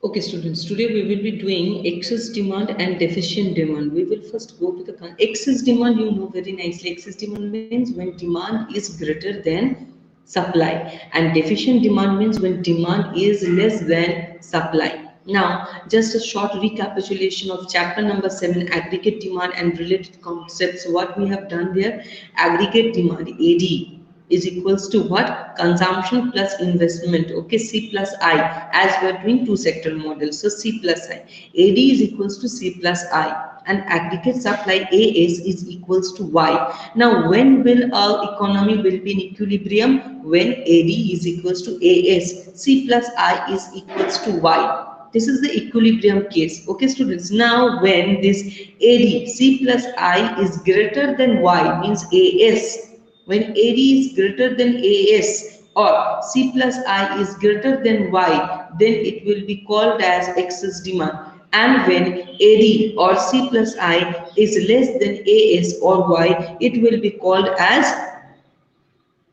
Okay, students, today we will be doing excess demand and deficient demand. We will first go to the excess demand. You know very nicely, excess demand means when demand is greater than supply, and deficient demand means when demand is less than supply. Now, just a short recapitulation of chapter number 7, aggregate demand and related concepts. What we have done there, aggregate demand, AD, is equals to what? Consumption plus investment. Okay, C plus I, as we are doing two sector models. So C plus I. AD is equals to C plus I. And aggregate supply AS is equals to Y. Now, when will our economy will be in equilibrium? When AD is equals to AS. C plus I is equals to Y. This is the equilibrium case. Okay, students. Now, when this AD, C plus I is greater than Y, means AS, when AD is greater than AS or C plus I is greater than Y, then it will be called as excess demand. And when AD or C plus I is less than AS or Y, it will be called as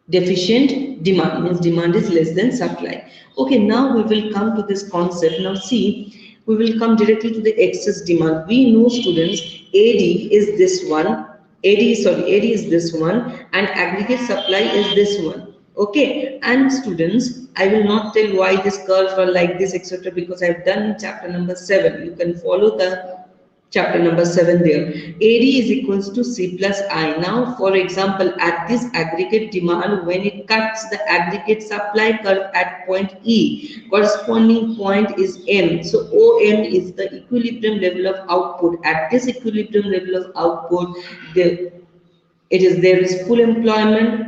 deficient demand, means demand is less than supply. Okay, now we will come to this concept. Now see, we will come directly to the excess demand. We know, students, AD is this one, AD is this one, and aggregate supply is this one. Okay, and students, I will not tell why this curves are like this, etc., because I have done in chapter number 7. You can follow the chapter number 7 there. AD is equals to C plus I. Now, for example, at this aggregate demand, when it cuts the aggregate supply curve at point E, corresponding point is M. So, OM is the equilibrium level of output. At this equilibrium level of output, there is full employment,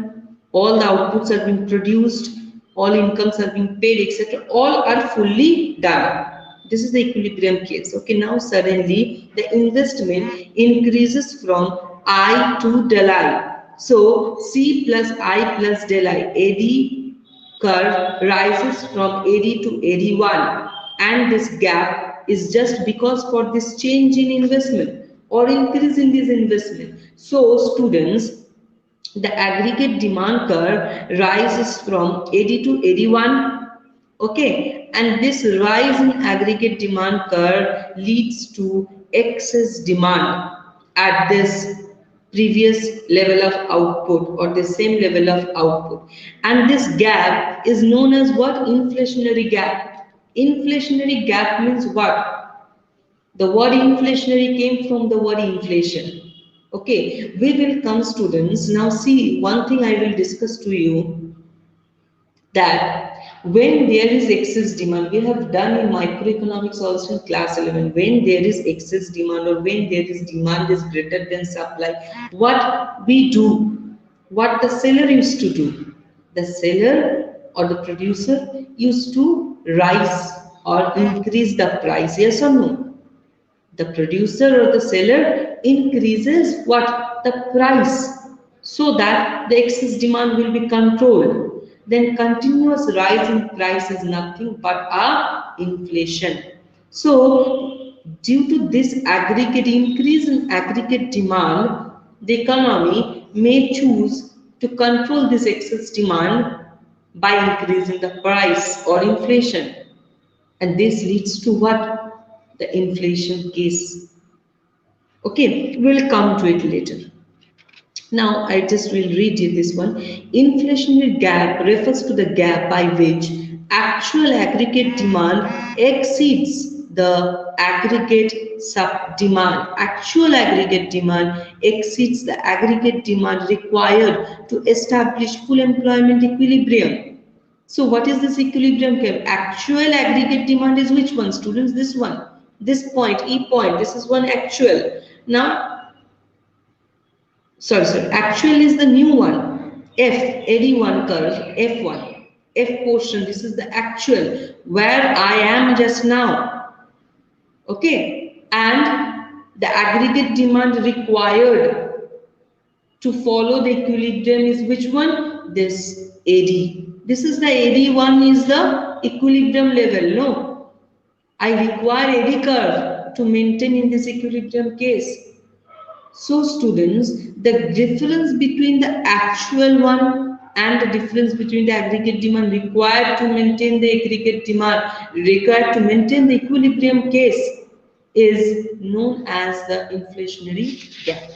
all the outputs are being produced, all incomes are being paid, etc. All are fully done. This is the equilibrium case. Okay, now suddenly the investment increases from I to del I. So C plus I plus del I, AD curve rises from AD to AD1, and this gap is just because for this change in investment or increase in this investment. So students, the aggregate demand curve rises from AD to AD1. Okay, and this rise in aggregate demand curve leads to excess demand at this previous level of output or the same level of output, and this gap is known as what? Inflationary gap. Inflationary gap means what? The word inflationary came from the word inflation. Okay, we will come, students. Now see, one thing I will discuss to you, that when there is excess demand, we have done in microeconomics also in class 11, when there is excess demand or when there is demand is greater than supply, what we do, what the seller used to do, the seller or the producer used to rise or increase the price, yes or no? The producer or the seller increases what? The price, so that the excess demand will be controlled. Then continuous rise in price is nothing but a inflation. So due to this aggregate increase in aggregate demand, the economy may choose to control this excess demand by increasing the price or inflation, and this leads to what? The inflation case. Okay, we'll come to it later. Now, I just will read you this one. Inflationary gap refers to the gap by which actual aggregate demand exceeds the aggregate sub demand. Actual aggregate demand exceeds the aggregate demand required to establish full employment equilibrium. So what is this equilibrium curve? Actual aggregate demand is which one, students? This one. This point, E point, this is one actual. Now, sorry, actual is the new one. F, AD1 curve, F1. F portion, this is the actual, where I am just now. Okay. And the aggregate demand required to follow the equilibrium is which one? This AD. This is the AD1 is the equilibrium level. No, I require AD curve to maintain in this equilibrium case. So students, the difference between the actual one and the difference between the aggregate demand required to maintain the aggregate demand, required to maintain the equilibrium case, is known as the inflationary gap.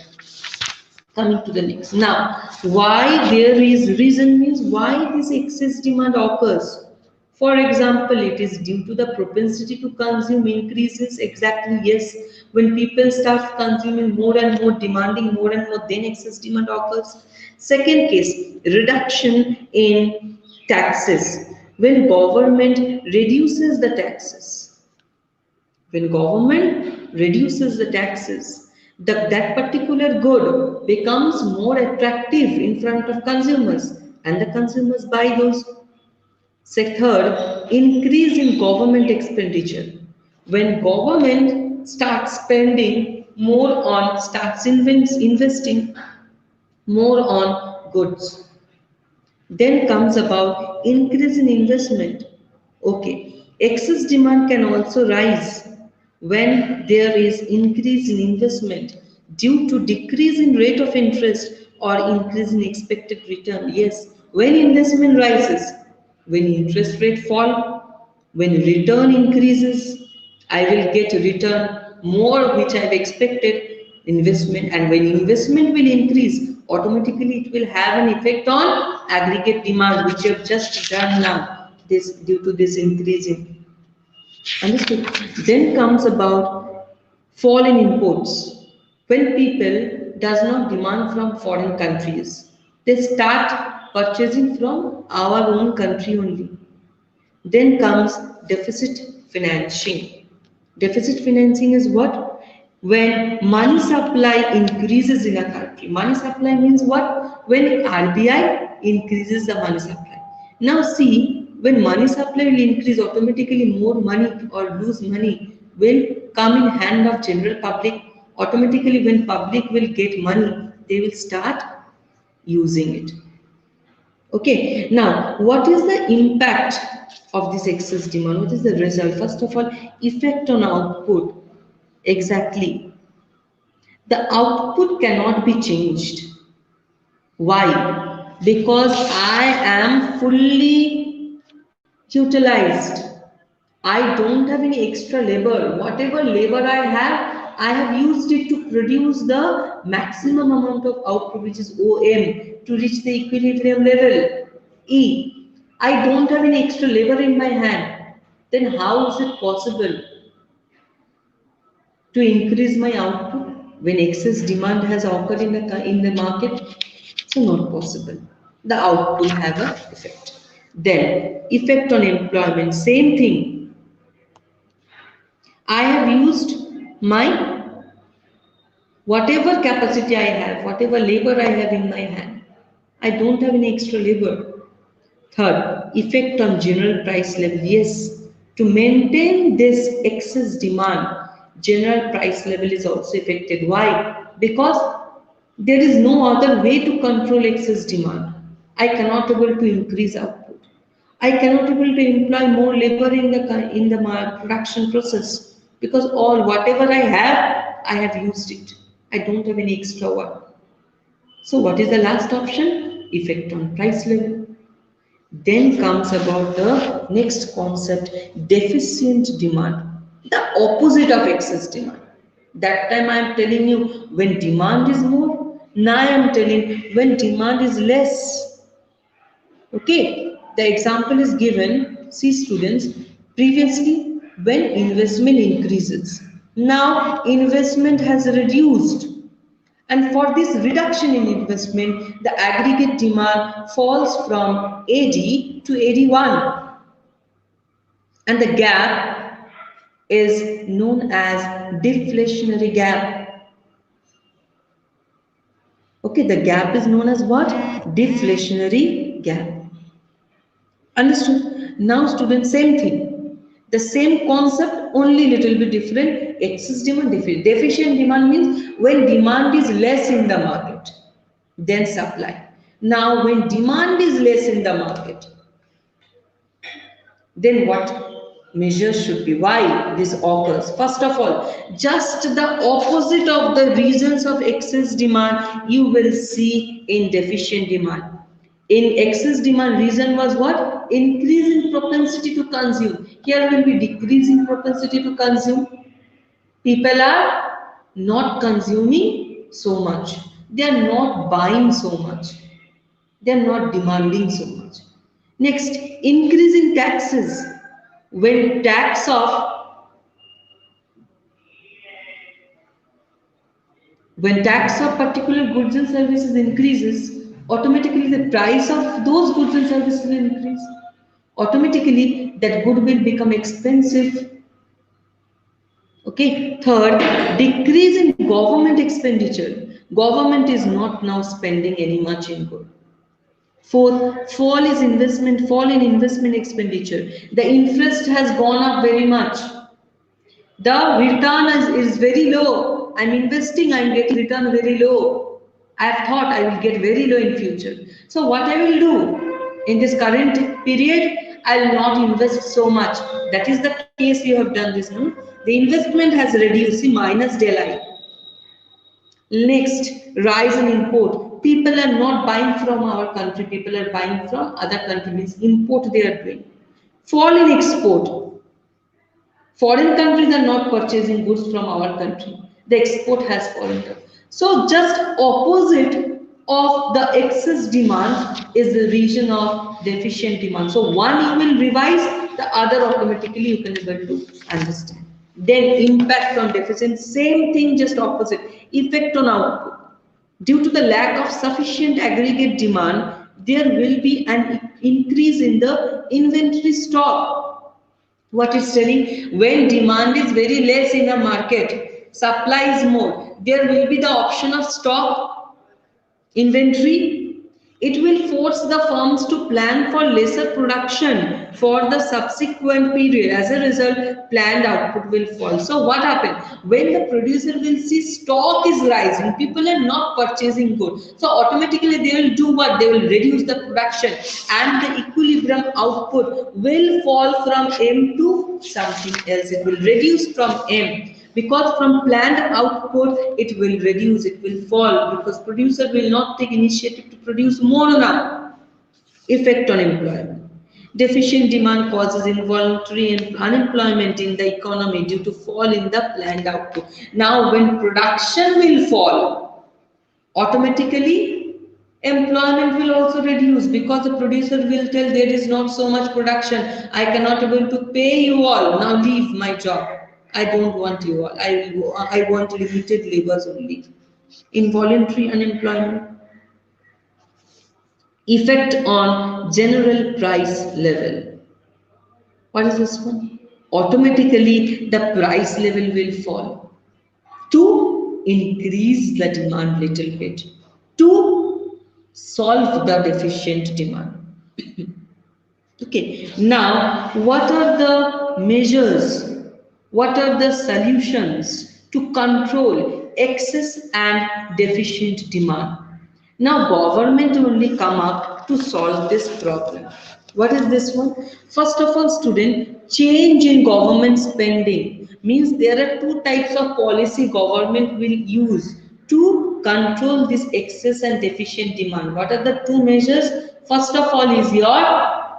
Coming to the next. Now, why there is reason means why this excess demand occurs. For example, it is due to the propensity to consume increases. Exactly, yes. When people start consuming more and more, demanding more and more, then excess demand occurs. Second case, reduction in taxes. When government reduces the taxes, when government reduces the taxes, that particular good becomes more attractive in front of consumers and the consumers buy those. Third, increase in government expenditure. When government starts spending more on, starts investing more on goods, then comes about increase in investment. Okay, excess demand can also rise when there is increase in investment due to decrease in rate of interest or increase in expected return. Yes, when investment rises, when interest rate fall, when return increases, I will get a return more which I have expected investment, and when investment will increase, automatically it will have an effect on aggregate demand which you have just done now, this due to this increase in. Understood? Then comes about fall in imports. When people does not demand from foreign countries, they start purchasing from our own country only. Then comes deficit financing. Deficit financing is what? When money supply increases in a country. Money supply means what? When RBI increases the money supply. Now see, when money supply will increase, automatically more money or loose money will come in hand of general public. Automatically when public will get money, they will start using it. Okay, now what is the impact of this excess demand? What is the result? First of all, effect on output. Exactly. The output cannot be changed. Why? Because I am fully utilized. I don't have any extra labor. Whatever labor I have used it to produce the maximum amount of output, which is OM, to reach the equilibrium level. E. I don't have any extra labor in my hand. Then how is it possible to increase my output when excess demand has occurred in the market? So not possible. The output will have an effect. Then effect on employment, same thing. I have used my whatever capacity I have, whatever labor I have in my hand. I don't have any extra labor. Third, effect on general price level. Yes, to maintain this excess demand, general price level is also affected. Why? Because there is no other way to control excess demand. I cannot able to increase output. I cannot able to employ more labor in the production process because all whatever I have used it. I don't have any extra one. So what is the last option? Effect on price level. Then comes about the next concept, deficient demand, the opposite of excess demand. That time I am telling you when demand is more, now I am telling when demand is less. Okay, the example is given, see students, previously when investment increases, now investment has reduced. And for this reduction in investment, the aggregate demand falls from AD to AD1. And the gap is known as deflationary gap. Okay, the gap is known as what? Deflationary gap. Understood? Now students, same thing. The same concept, only little bit different. Excess demand, deficient demand means when demand is less in the market than supply. Now when demand is less in the market, then what measures should be? Why this occurs? First of all, just the opposite of the reasons of excess demand you will see in deficient demand. In excess demand, reason was what? Increase in propensity to consume. Here will be decrease in propensity to consume. People are not consuming so much. They are not buying so much. They are not demanding so much. Next, increase in taxes. When tax of particular goods and services increases, automatically the price of those goods and services will increase. Automatically that good will become expensive. Okay. Third, decrease in government expenditure. Government is not now spending any much in good. Fourth, fall in investment expenditure. The interest has gone up very much. The return is very low. I'm investing, I'm getting return very low. I have thought I will get very low in future. So what I will do in this current period, I will not invest so much. That is the case you have done this. No? The investment has reduced, see, minus del I. Next, rise in import. People are not buying from our country, people are buying from other countries. Import they are doing. Fall in export. Foreign countries are not purchasing goods from our country. The export has fallen down. So just opposite of the excess demand is the region of deficient demand. So one you will revise, the other automatically you can able to understand. Then impact on deficient, same thing, just opposite. Effect on output. Due to the lack of sufficient aggregate demand, there will be an increase in the inventory stock. What it's telling, when demand is very less in a market, supply is more, there will be the option of stock inventory. It will force the firms to plan for lesser production for the subsequent period. As a result, planned output will fall. So what happens? When the producer will see stock is rising, people are not purchasing goods. So automatically they will do what? They will reduce the production and the equilibrium output will fall from M to something else. It will reduce from M. Because from planned output, it will reduce, it will fall, because producer will not take initiative to produce more now. Effect on employment. Deficient demand causes involuntary unemployment in the economy due to fall in the planned output. Now, when production will fall, automatically employment will also reduce, because the producer will tell there is not so much production, I cannot able to pay you all, now leave my job. I don't want you all. I want limited labors only. Involuntary unemployment. Effect on general price level. What is this one? Automatically the price level will fall to increase the demand little bit, to solve the deficient demand. Okay, now what are the measures? What are the solutions to control excess and deficient demand? Now government only come up to solve this problem. What is this one? First of all, student, change in government spending means there are two types of policy government will use to control this excess and deficient demand. What are the two measures? First of all is your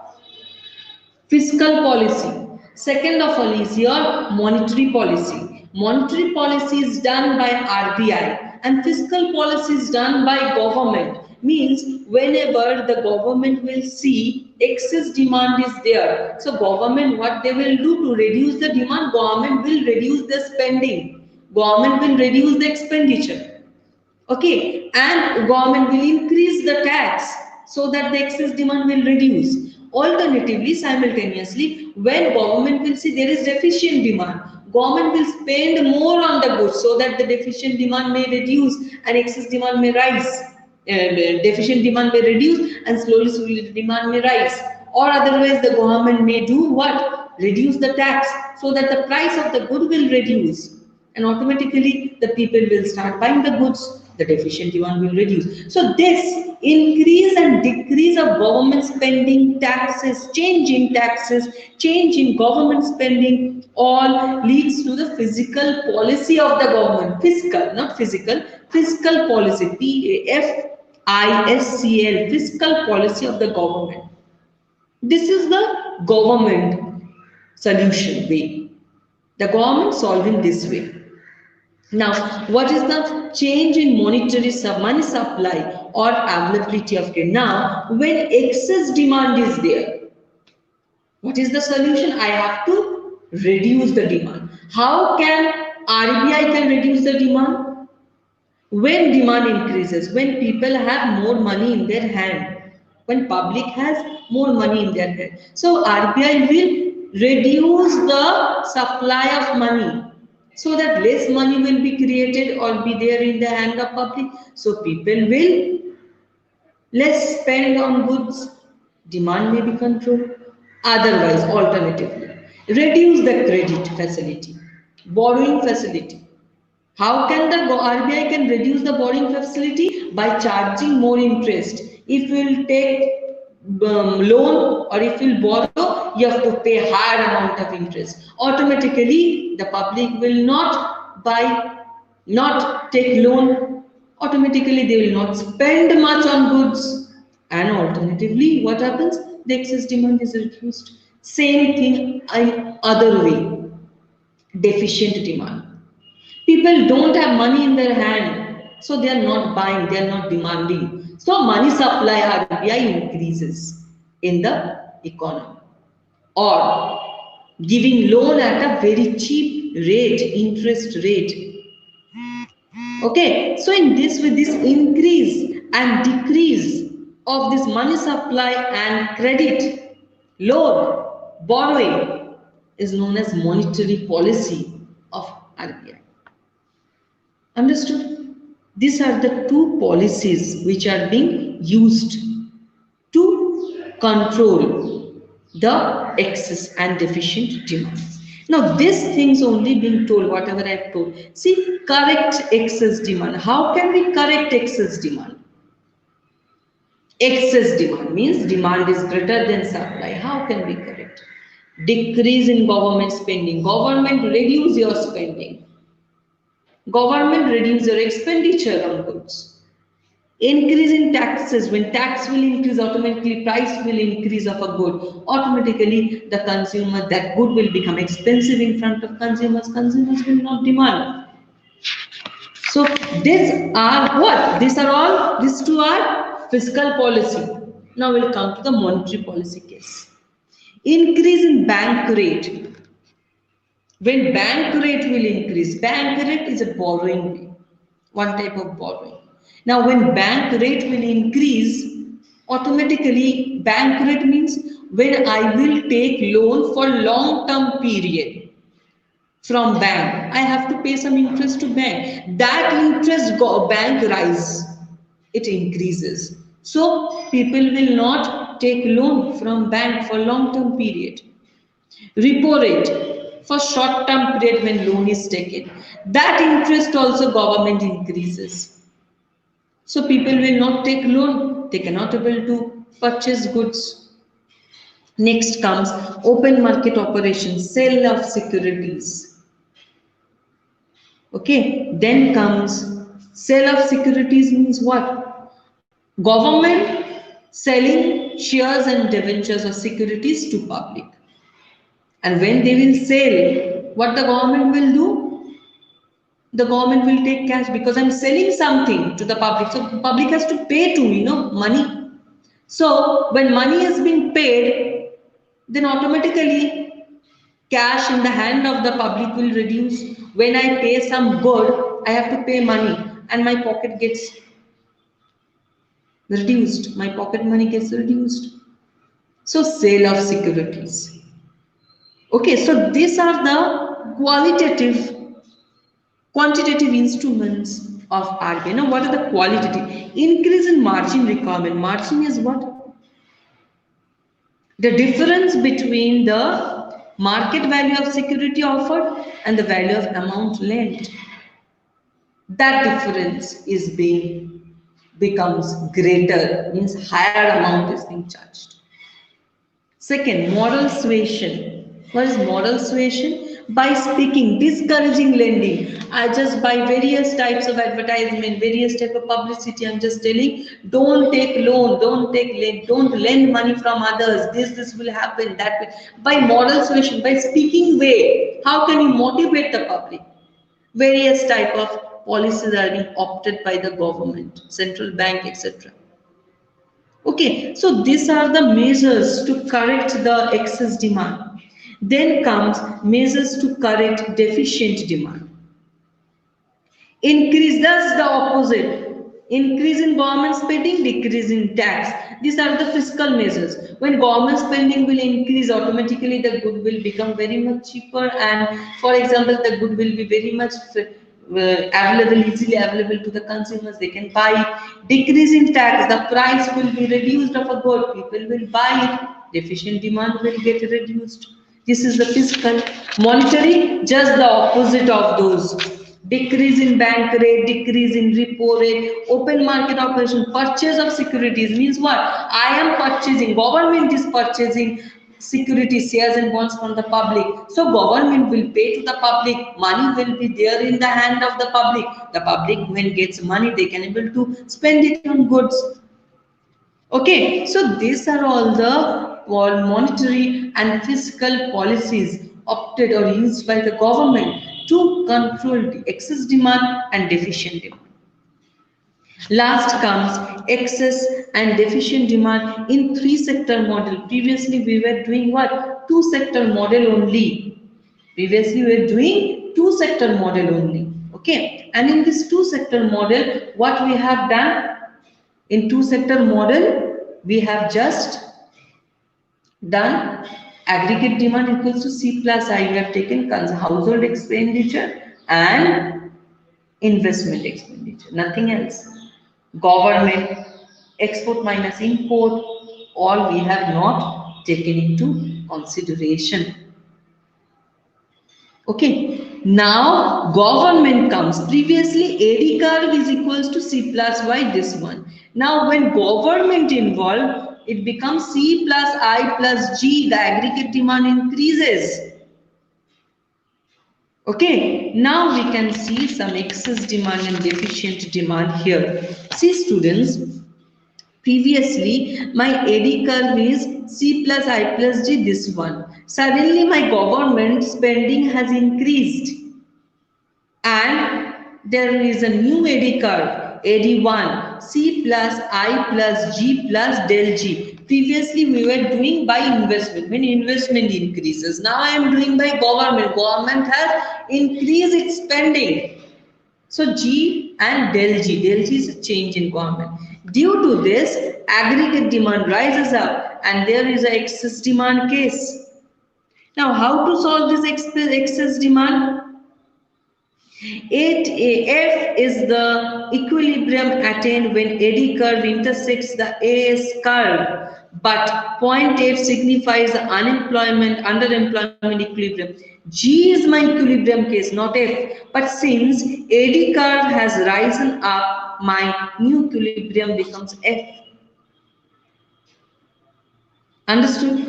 fiscal policy. Second of all is your monetary policy. Monetary policy is done by RBI and fiscal policy is done by government. Means whenever the government will see excess demand is there, so government what they will do to reduce the demand, government will reduce the spending, government will reduce the expenditure. Okay, and government will increase the tax so that the excess demand will reduce. Alternatively, simultaneously, when government will see there is deficient demand, government will spend more on the goods so that the deficient demand may reduce and excess demand may rise. Deficient demand may reduce and slowly the demand may rise. Or otherwise, the government may do what? Reduce the tax so that the price of the good will reduce. And automatically the people will start buying the goods, the deficient demand will reduce. So this increase and decrease of government spending, taxes, change in government spending, all leads to the fiscal policy of the government. Fiscal, not physical, fiscal policy, FISCL, fiscal policy of the government. This is the government solution way. The government solving this way. Now, what is the change in monetary money supply or availability of credit? Now, when excess demand is there, what is the solution? I have to reduce the demand. How can RBI can reduce the demand? When demand increases, when people have more money in their hand, when public has more money in their hand. So RBI will reduce the supply of money so that less money will be created or be there in the hand of public. So people will less spend on goods, demand may be controlled. Otherwise, alternatively, reduce the credit facility, borrowing facility. How can the RBI can reduce the borrowing facility? By charging more interest. If you will take loan or if you will borrow, you have to pay higher amount of interest. Automatically, the public will not buy, not take loan. Automatically, they will not spend much on goods. And alternatively, what happens? The excess demand is reduced. Same thing in other way. Deficient demand. People don't have money in their hand, so they are not buying, they are not demanding. So money supply RBI increases in the economy, or giving loan at a very cheap rate, interest rate. Okay, so in this, with this increase and decrease of this money supply and credit, loan, borrowing is known as monetary policy of RBI. Understood? These are the two policies which are being used to control the excess and deficient demands. Now, these things only being told, whatever I have told. See, correct excess demand. How can we correct excess demand? Excess demand means demand is greater than supply. How can we correct? Decrease in government spending. Government reduce your spending. Government reduce your expenditure on goods. Increase in taxes. When tax will increase, automatically price will increase of a good. Automatically the consumer, that good will become expensive in front of consumers. Consumers will not demand. So these are what? These are all, these two are fiscal policy. Now we'll come to the monetary policy case. Increase in bank rate. When bank rate will increase, bank rate is a borrowing rate, one type of borrowing. Now when bank rate will increase, automatically bank rate means when I will take loan for long-term period from bank, I have to pay some interest to bank. That interest bank rise, it increases. So people will not take loan from bank for long-term period. Repo rate for short-term period when loan is taken. That interest also government increases. So people will not take loan. They cannot able to purchase goods. Next comes open market operations, sale of securities. Okay. Then comes sale of securities means what? Government selling shares and debentures or securities to public. And when they will sell, what the government will do? The government will take cash because I'm selling something to the public. So the public has to pay to me, money. So when money has been paid, then automatically cash in the hand of the public will reduce. When I pay some good, I have to pay money and my pocket gets reduced. My pocket money gets reduced. So sale of securities. Okay, so these are the quantitative instruments of RBI. Now, what are the qualitative? Increase in margin requirement. Margin is what? The difference between the market value of security offered and the value of amount lent. That difference is becomes greater, means higher amount is being charged. Second, moral suasion. What is moral suasion? By speaking, discouraging lending. I just by various types of advertisement, various type of publicity. I'm just telling, don't take loan, don't lend money from others. This will happen. That will. By moral suasion, by speaking way. How can you motivate the public? Various type of policies are being opted by the government, central bank, etc. Okay, so these are the measures to correct the excess demand. Then comes measures to correct deficient demand. Increase, that's the opposite. Increase in government spending, decrease in tax. These are the fiscal measures. When government spending will increase, automatically the good will become very much cheaper, and for example, the good will be very much available, easily available to the consumers. They can buy it. Decrease in tax, the price will be reduced of a good. People will buy it. Deficient demand will get reduced. This is the fiscal. Monetary, just the opposite of those. Decrease in bank rate, decrease in repo rate, open market operation, purchase of securities means what? I am purchasing, government is purchasing securities, shares and bonds from the public. So government will pay to the public, money will be there in the hand of the public. The public when gets money, they can able to spend it on goods. Okay, so these are all the monetary and fiscal policies opted or used by the government to control the excess demand and deficient demand. Last comes excess and deficient demand in three-sector model. Previously, we were doing what? Two-sector model only. Previously, we were doing two-sector model only. Okay, and in this two-sector model, what we have done? In two-sector model, we have just done aggregate demand equals to C plus I. We have taken household expenditure and investment expenditure, nothing else. Government, export minus import, all we have not taken into consideration. Okay, now government comes. Previously, AD curve is equals to C plus Y, this one. Now, when government involved, it becomes C plus I plus G, the aggregate demand increases. Okay, now we can see some excess demand and deficient demand here. See students, previously my AD curve is C plus I plus G, this one. Suddenly my government spending has increased and there is a new AD curve, AD1, C plus I plus G plus del G. Previously we were doing by investment, when investment increases. Now I am doing by government. Government has increased its spending. So G and del G. Del G is a change in government. Due to this, aggregate demand rises up and there is an excess demand case. Now how to solve this excess demand? F is the equilibrium attained when AD curve intersects the AS curve, but point F signifies the underemployment equilibrium. G is my equilibrium case, not F. But since AD curve has risen up, my new equilibrium becomes F. Understood?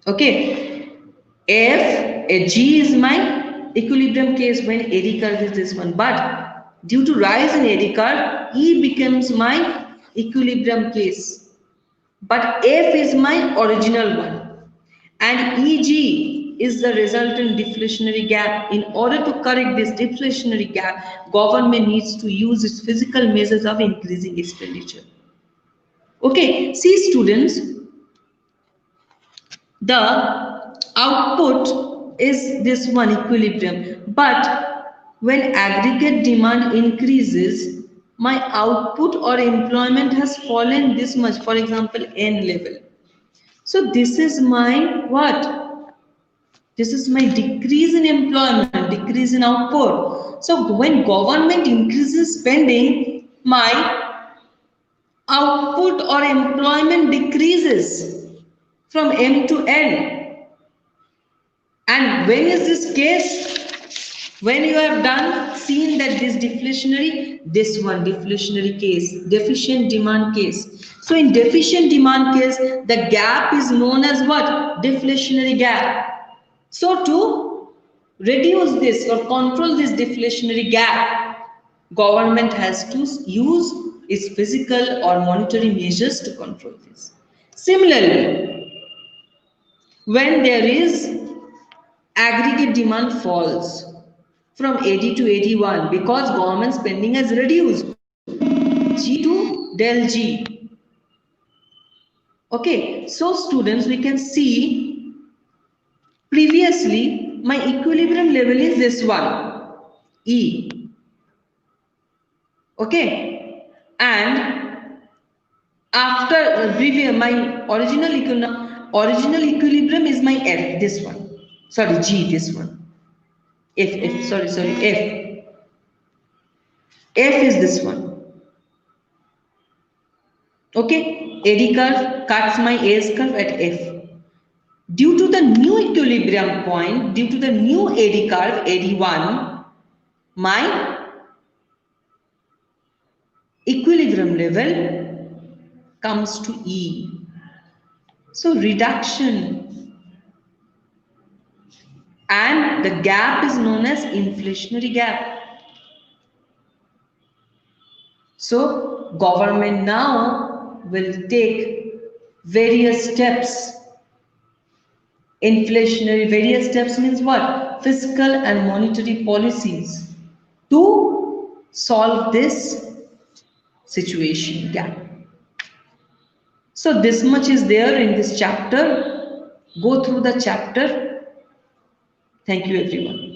Okay. G is my equilibrium case when AD curve is this one. But due to rise in AD curve, E becomes my equilibrium case. But F is my original one. And EG is the resultant deflationary gap. In order to correct this deflationary gap, government needs to use its physical measures of increasing expenditure. Okay, see students, the output is this one equilibrium, but when aggregate demand increases, my output or employment has fallen this much, for example, N level. So this is my what? This is my decrease in employment, decrease in output. So when government increases spending, my output or employment decreases from M to N. And when is this case? When you have seen that this deflationary, this one deflationary case, deficient demand case. So in deficient demand case, the gap is known as what? Deflationary gap. So to reduce this or control this deflationary gap, government has to use its physical or monetary measures to control this. Similarly, when there is aggregate demand falls from AD to AD1 because government spending has reduced, G to del G. Okay, so students, we can see previously my equilibrium level is this one, E. Okay, and after my original equilibrium is my F, this one. Sorry, G, this one. Sorry, F. F is this one. Okay, AD curve cuts my AS curve at F. Due to the new equilibrium point, due to the new AD curve, AD1, my equilibrium level comes to E. So reduction, and the gap is known as inflationary gap. So government now will take various steps. Various steps means what? Fiscal and monetary policies to solve this situation gap. So this much is there in this chapter. Go through the chapter. Thank you everyone.